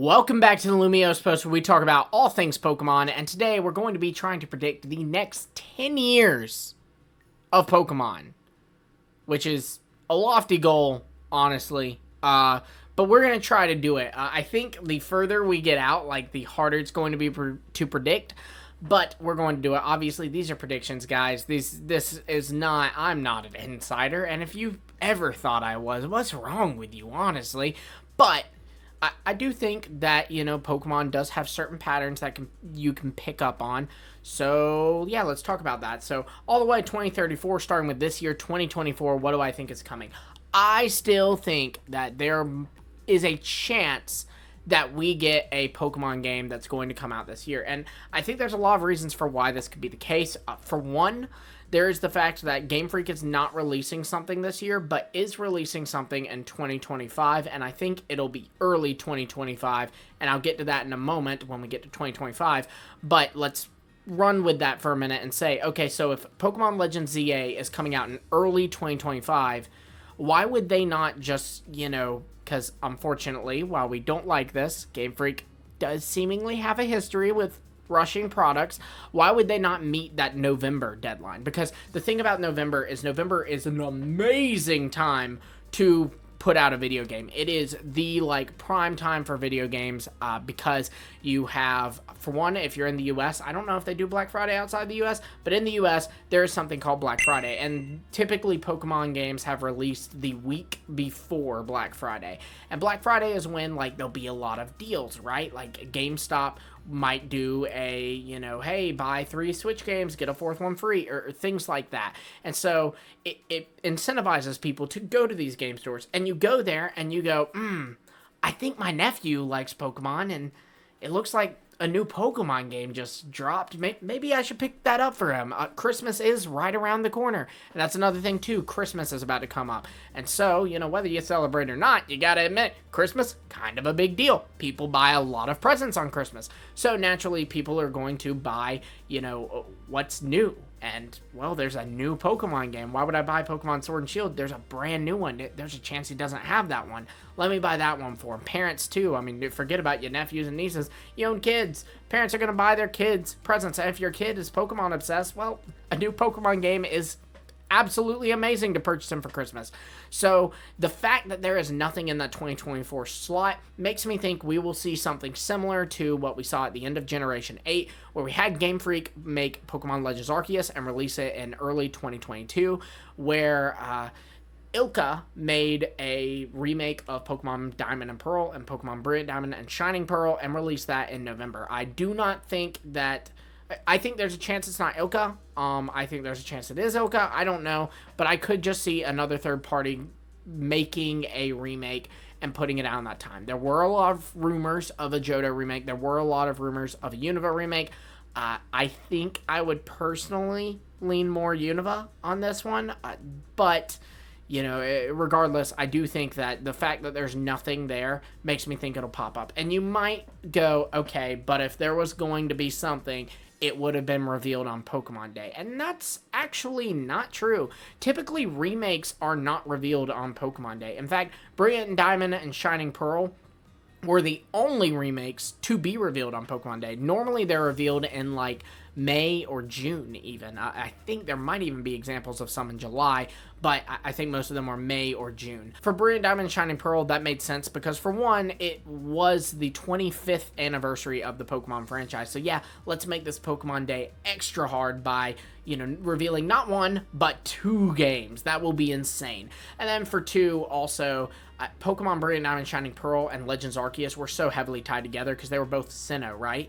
Welcome back to the Lumiose Post, where we talk about all things Pokemon, and today we're going to be trying to predict the next 10 years of Pokemon, which is a lofty goal, honestly, but we're going to try to do it. I think the further we get out, the harder it's going to be to predict, but we're going to do it. Obviously, these are predictions, guys. This is not, I'm not an insider, and if you ever thought I was, what's wrong with you, honestly? But I do think that, Pokemon does have certain patterns that you can pick up on. So, yeah, let's talk about that. So, all the way to 2034, starting with this year, 2024, what do I think is coming? I still think that there is a chance that we get a Pokemon game that's going to come out this year. And I think there's a lot of reasons for why this could be the case. For one, there is the fact that GameFreak is not releasing something this year, but is releasing something in 2025, and I think it'll be early 2025, and I'll get to that in a moment when we get to 2025, but let's run with that for a minute and say, okay, so if Pokemon Legends ZA is coming out in early 2025, why would they not just, because unfortunately, while we don't like this, Game Freak does seemingly have a history with rushing products. Why would they not meet that November deadline? Because the thing about November is an amazing time to put out a video game. It is the prime time for video games because you have, for one, if you're in the US, I don't know if they do Black Friday outside the US, but in the US there is something called Black Friday, and typically Pokemon games have released the week before Black Friday. And Black Friday is when there'll be a lot of deals, right? GameStop might do a, hey, buy 3 Switch games, get a 4th one free, or things like that. And so it incentivizes people to go to these game stores. And you go there and you go, I think my nephew likes Pokemon, and it looks like a new Pokemon game just dropped. Maybe I should pick that up for him. Christmas is right around the corner. And that's another thing, too. Christmas is about to come up. And so, whether you celebrate or not, you gotta admit, Christmas, kind of a big deal. People buy a lot of presents on Christmas. So, naturally, people are going to buy, what's new. And, well, there's a new Pokemon game. Why would I buy Pokemon Sword and Shield? There's a brand new one. There's a chance he doesn't have that one. Let me buy that one for him. Parents, too. I mean, forget about your nephews and nieces. You own kids. Parents are going to buy their kids presents. And if your kid is Pokemon obsessed, well, a new Pokemon game is absolutely amazing to purchase them for Christmas. So the fact that there is nothing in that 2024 slot makes me think we will see something similar to what we saw at the end of Generation 8, where we had Game Freak make Pokemon Legends Arceus and release it in early 2022, where Ilka made a remake of Pokemon Diamond and Pearl and Pokemon Brilliant Diamond and Shining Pearl and released that in November. I do not think that... I think there's a chance it's not Ilka. I think there's a chance it is Ilka. I don't know. But I could just see another third party making a remake and putting it out in that time. There were a lot of rumors of a Johto remake. There were a lot of rumors of a Unova remake. I think I would personally lean more Unova on this one. But... regardless, I do think that the fact that there's nothing there makes me think it'll pop up. And you might go, okay, but if there was going to be something, it would have been revealed on Pokemon Day. And that's actually not true. Typically, remakes are not revealed on Pokemon Day. In fact, Brilliant Diamond and Shining Pearl were the only remakes to be revealed on Pokemon Day. Normally, they're revealed in, May or June, even. I think there might even be examples of some in July, but I think most of them are May or June. For Brilliant Diamond and Shining Pearl, that made sense because, for one, it was the 25th anniversary of the Pokemon franchise. So, yeah, let's make this Pokemon Day extra hard by, revealing not 1, but 2 games. That will be insane. And then for 2, also... Pokemon Brilliant Diamond, Shining Pearl, and Legends Arceus were so heavily tied together because they were both Sinnoh, right?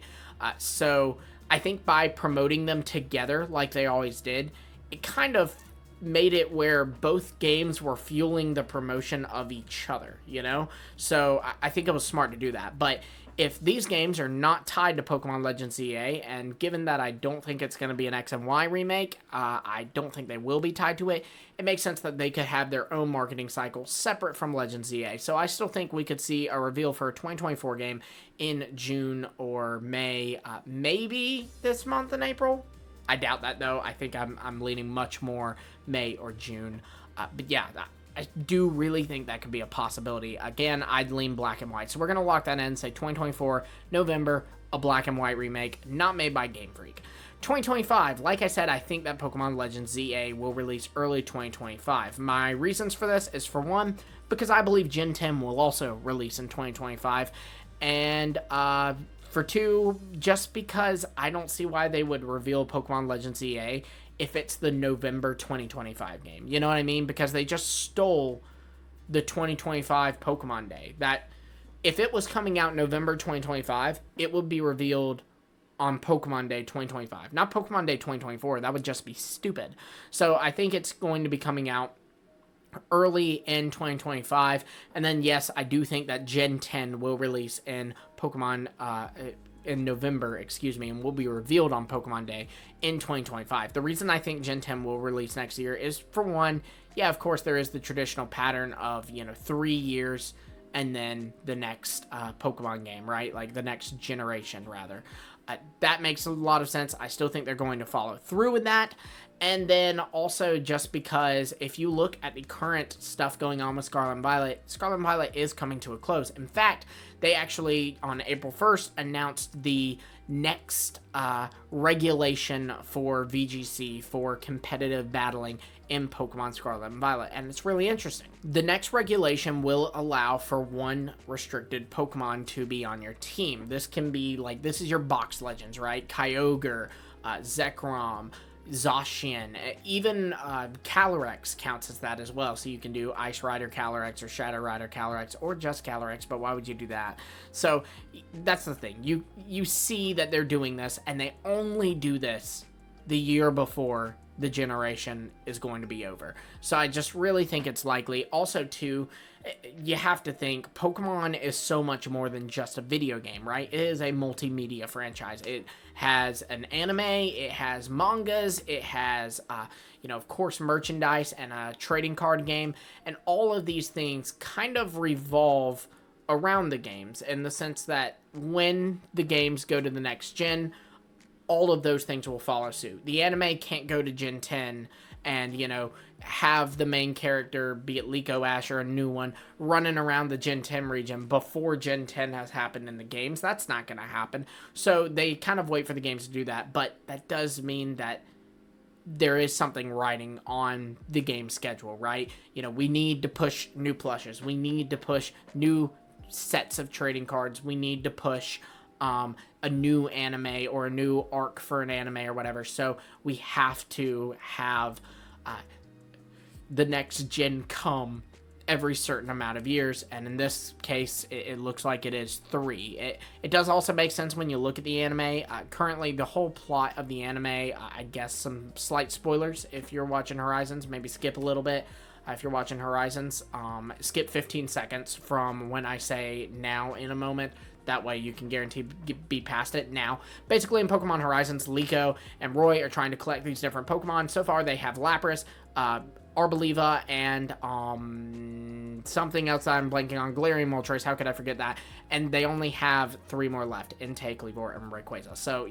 So I think by promoting them together like they always did, it kind of made it where both games were fueling the promotion of each other, So I think it was smart to do that. But if these games are not tied to Pokemon Legends ZA, and given that I don't think it's going to be an X and Y remake, I don't think they will be tied to it, it makes sense that they could have their own marketing cycle separate from Legends ZA. So I still think we could see a reveal for a 2024 game in June or May, maybe this month in April. I doubt that, though. I think I'm leaning much more May or June. But yeah, I do really think that could be a possibility. Again, I'd lean black and white. So we're going to lock that in and say 2024, November, a black and white remake, not made by GameFreak. 2025, like I said, I think that Pokemon Legends ZA will release early 2025. My reasons for this is, for one, because I believe Gen 10 will also release in 2025. And for two, just because I don't see why they would reveal Pokemon Legends ZA if it's the November 2025 game. You know what I mean? Because they just stole the 2025 Pokemon Day. That if it was coming out November 2025, it would be revealed on Pokemon Day 2025. Not Pokemon Day 2024. That would just be stupid. So I think it's going to be coming out early in 2025. And then, yes, I do think that Gen 10 will release in Pokemon in November, and will be revealed on Pokemon Day in 2025. The reason I think Gen 10 will release next year is, for one, yeah, of course, there is the traditional pattern of, 3 years and then the next Pokemon game, right? Like the next generation, rather. That makes a lot of sense. I still think they're going to follow through with that. And then also, just because if you look at the current stuff going on with Scarlet and Violet is coming to a close. In fact, they actually, on April 1st, announced the next regulation for VGC for competitive battling in Pokemon Scarlet and Violet, and it's really interesting. The next regulation will allow for one restricted Pokemon to be on your team. This can be, like, this is your box legends, right? Kyogre, Zekrom, Zacian, even Calyrex counts as that as well. So you can do Ice Rider Calyrex or Shadow Rider Calyrex or just Calyrex, but why would you do that? So that's the thing. You see that they're doing this, and they only do this the year before the generation is going to be over. So I just really think it's likely. Also, too, you have to think Pokemon is so much more than just a video game, right? It is a multimedia franchise. It has an anime, it has mangas, it has, of course, merchandise and a trading card game. And all of these things kind of revolve around the games, in the sense that when the games go to the next gen, all of those things will follow suit. The anime can't go to Gen 10 and, have the main character, be it Liko, Ash, or a new one, running around the Gen 10 region before Gen 10 has happened in the games. That's not going to happen. So they kind of wait for the games to do that, but that does mean that there is something riding on the game schedule, right? We need to push new plushes. We need to push new sets of trading cards. We need to push a new anime or a new arc for an anime or whatever. So we have to have the next gen come every certain amount of years, and in this case it looks like it is 3. It does also make sense when you look at the anime. Currently the whole plot of the anime, I guess some slight spoilers if you're watching Horizons, maybe skip a little bit. If you're watching Horizons, skip 15 seconds from when I say now in a moment. That way you can guarantee be past it now. Basically, in Pokemon Horizons, Liko and Roy are trying to collect these different Pokemon. So far, they have Lapras, Arboliva, and something else that I'm blanking on. Galarian Moltres, how could I forget that? And they only have 3 more left, Entei, Kleavor, and Rayquaza. So,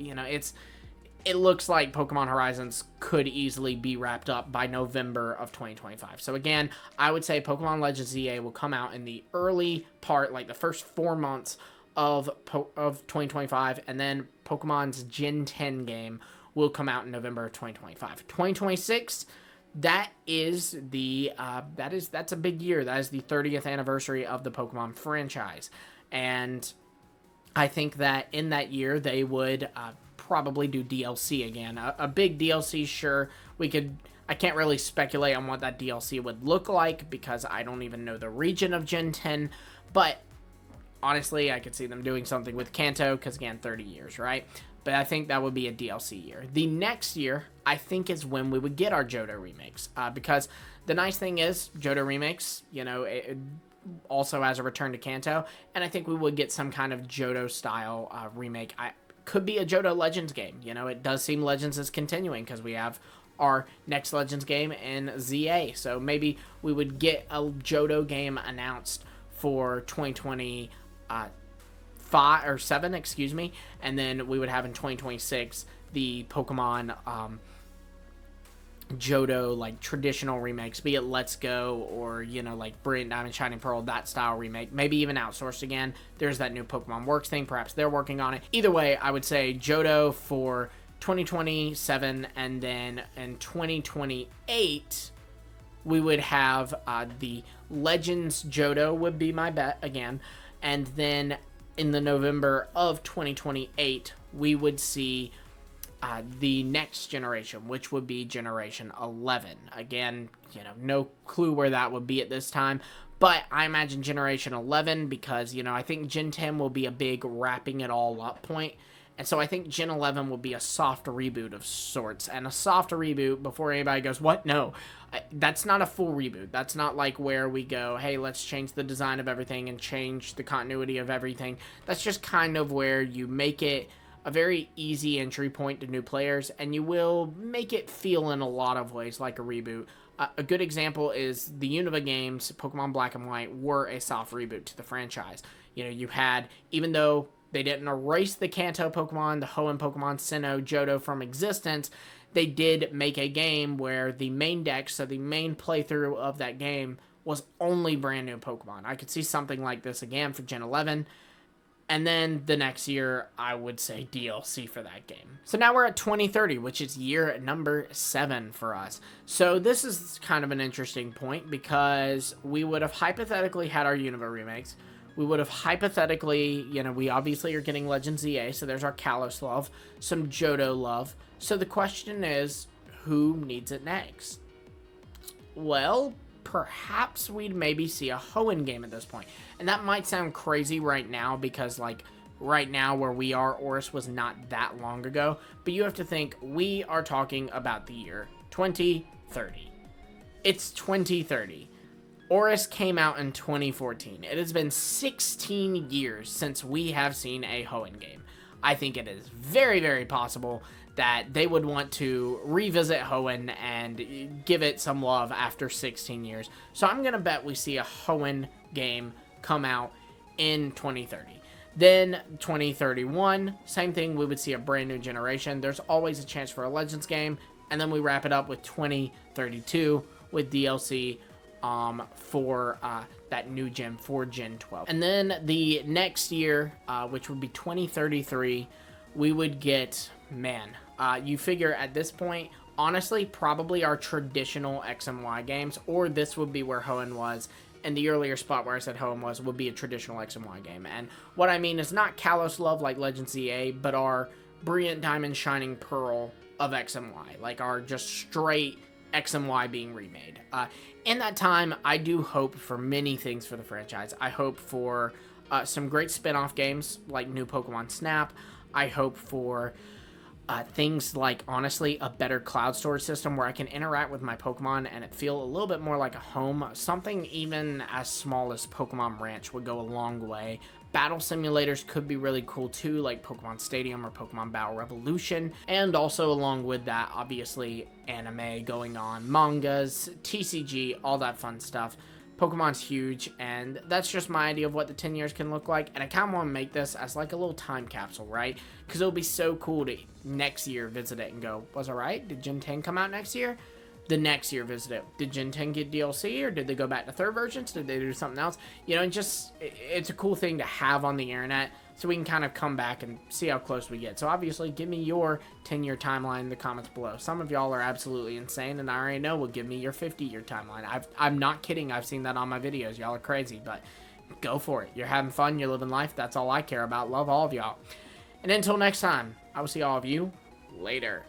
it looks like Pokemon Horizons could easily be wrapped up by November of 2025. So again, I would say Pokemon Legends ZA will come out in the early part, like the first 4 months of 2025, and then Pokemon's Gen 10 game will come out in November of 2025. 2026, that's a big year. That is the 30th anniversary of the Pokemon franchise, and I think that in that year they would probably do DLC again. A big DLC, sure. I can't really speculate on what that DLC would look like because I don't even know the region of Gen 10, but honestly, I could see them doing something with Kanto because, again, 30 years, right? But I think that would be a DLC year. The next year, I think, is when we would get our Johto remakes. Because the nice thing is, Johto remakes, it also has a return to Kanto. And I think we would get some kind of Johto-style remake. Could be a Johto Legends game. It does seem Legends is continuing because we have our next Legends game in ZA. So maybe we would get a Johto game announced for 2025 or 7, and then we would have in 2026 the Pokemon Johto, like, traditional remakes, be it Let's Go or, you know, like Brilliant Diamond Shining Pearl, that style remake, maybe even outsourced again. There's that new Pokemon Works thing, perhaps they're working on it. Either way, I would say Johto for 2027, and then in 2028, we would have the Legends Johto would be my bet again, and then in the November of 2028, we would see the next generation, which would be Generation 11. Again, you know, no clue where that would be at this time, but I imagine Generation 11 because, you know, I think Gen 10 will be a big wrapping it all up point. And so I think Gen 11 will be a soft reboot of sorts. And a soft reboot, before anybody goes, what? No, that's not a full reboot. That's not like where we go, hey, let's change the design of everything and change the continuity of everything. That's just kind of where you make it a very easy entry point to new players, and you will make it feel in a lot of ways like a reboot. A good example is the Unova games, Pokemon Black and White, were a soft reboot to the franchise. You know, you had, even though they didn't erase the Kanto Pokemon, the Hoenn Pokemon, Sinnoh, Johto from existence, they did make a game where the main deck, so the main playthrough of that game, was only brand new Pokemon. I could see something like this again for Gen 11. And then the next year, I would say DLC for that game. So now we're at 2030, which is year number 7 for us. So this is kind of an interesting point because we would have hypothetically had our Unova remakes. We would have hypothetically, you know, we obviously are getting Legends EA, so there's our Kalos love, some Johto love. So the question is, who needs it next? Well, perhaps we'd maybe see a Hoenn game at this point. And that might sound crazy right now because, like, right now where we are, Oris was not that long ago. But you have to think, we are talking about the year 2030. It's 2030. Oris came out in 2014. It has been 16 years since we have seen a Hoenn game. I think it is very, very possible that they would want to revisit Hoenn and give it some love after 16 years. So I'm going to bet we see a Hoenn game come out in 2030. Then 2031, same thing, we would see a brand new generation. There's always a chance for a Legends game. And then we wrap it up with 2032 with DLC for that new gen for Gen 12. And then the next year, which would be 2033, we would get, man, you figure at this point, honestly, probably our traditional X and Y games, or this would be where Hoenn was, and the earlier spot where I said Hoenn was, would be a traditional X and Y game. And what I mean is not Kalos love like Legends EA, but our Brilliant Diamond Shining Pearl of X and Y, like our just straight X and Y being remade. In that time, I do hope for many things for the franchise. I hope for some great spin-off games like new Pokemon Snap. I hope for things like, honestly, a better cloud storage system where I can interact with my Pokemon and it feel a little bit more like a home. Something even as small as Pokemon Ranch would go a long way. Battle simulators could be really cool too, like Pokemon Stadium or Pokemon Battle Revolution. And also along with that, obviously, anime going on, mangas, TCG, all that fun stuff. Pokemon's huge, and that's just my idea of what the 10 years can look like, and I kind of want to make this as like a little time capsule, right? Because it'll be so cool to next year visit it and go, was it right? Did Gen 10 come out next year? The next year visit it. Did Gen 10 get DLC, or did they go back to third versions? Did they do something else? You know, and just, it's a cool thing to have on the internet, so we can kind of come back and see how close we get. So obviously, give me your 10-year timeline in the comments below. Some of y'all are absolutely insane, and I already know will give me your 50-year timeline. I'm not kidding. I've seen that on my videos. Y'all are crazy, but go for it. You're having fun. You're living life. That's all I care about. Love all of y'all. And until next time, I will see all of you later.